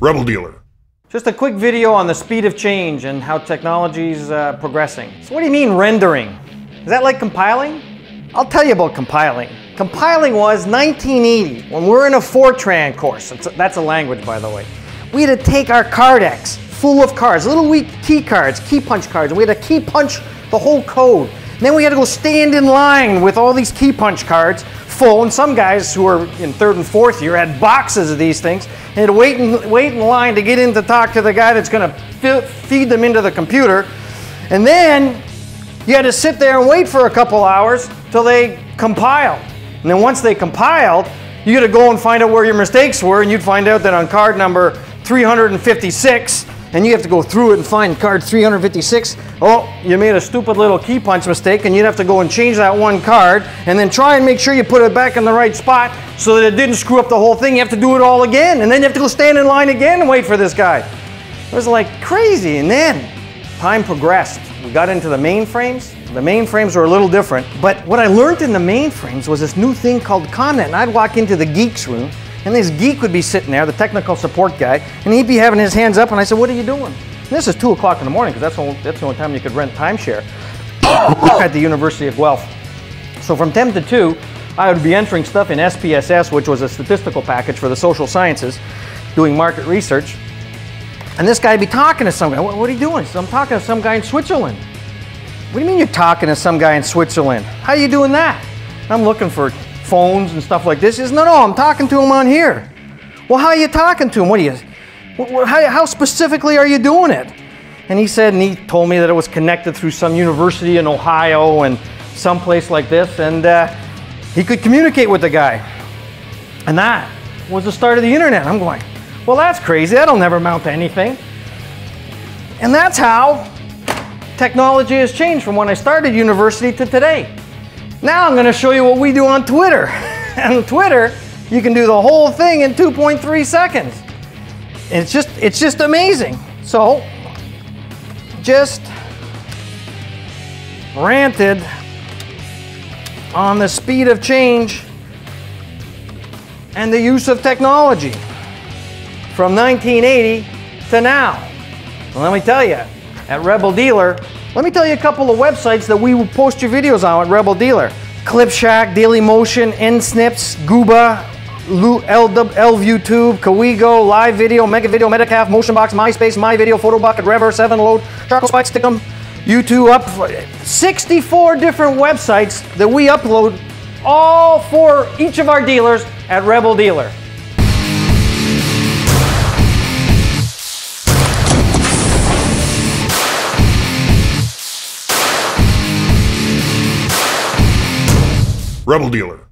Rebel Dealer. Just a quick video on the speed of change and how technology's progressing. So what do you mean rendering? Is that like compiling? I'll tell you about compiling. Compiling was 1980, when we were in a Fortran course. That's a language, by the way. We had to take our Cardex full of cards, little wee key cards, key punch cards, and we had to key punch the whole code. And then we had to go stand in line with all these key punch cards full, and some guys who were in third and fourth year had boxes of these things, and had to wait in line to get in to talk to the guy that's going to feed them into the computer. And then you had to sit there and wait for a couple hours till they compiled. And then once they compiled, you had to go and find out where your mistakes were, and you'd find out that on card number 356, and you have to go through it and find card 356. Oh, you made a stupid little key punch mistake, and you'd have to go and change that one card, and then try and make sure you put it back in the right spot so that it didn't screw up the whole thing. You have to do it all again, and then you have to go stand in line again and wait for this guy. It was like crazy, and then time progressed. We got into the mainframes. The mainframes were a little different, but what I learned in the mainframes was this new thing called ComNet, and I'd walk into the geek's room, and this geek would be sitting there, the technical support guy, and he'd be having his hands up, and I said, "What are you doing?" And this is 2 o'clock in the morning, because that's the only time you could rent timeshare at the University of Guelph. So from 10 to 2, I would be entering stuff in SPSS, which was a statistical package for the social sciences, doing market research. And this guy would be talking to some guy. What are you doing? So I'm talking to some guy in Switzerland. What do you mean you're talking to some guy in Switzerland? How are you doing that? I'm looking for phones and stuff like this. He says, no, I'm talking to him on here. Well, how are you talking to him? What are you, how specifically are you doing it? And he said, and he told me that it was connected through some university in Ohio and someplace like this, and he could communicate with the guy. And that was the start of the internet. I'm going, well, that's crazy. That'll never amount to anything. And that's how technology has changed from when I started university to today. Now I'm going to show you what we do on Twitter. On Twitter, you can do the whole thing in 2.3 seconds. It's just amazing. So, just ranted on the speed of change and the use of technology from 1980 to now. And let me tell you, at Rebel Dealer, let me tell you a couple of websites that we will post your videos on at Rebel Dealer. Clipshack, Dailymotion, NSnips, Gooba, LViewTube, Kawigo, Live Video, Mega Video, Metacalf, Motionbox, MySpace, MyVideo, Photobucket, Rever, 7Load, Charcoal Spike, Stickum, YouTube, up 64 different websites that we upload, all for each of our dealers at Rebel Dealer. Rebel Dealer.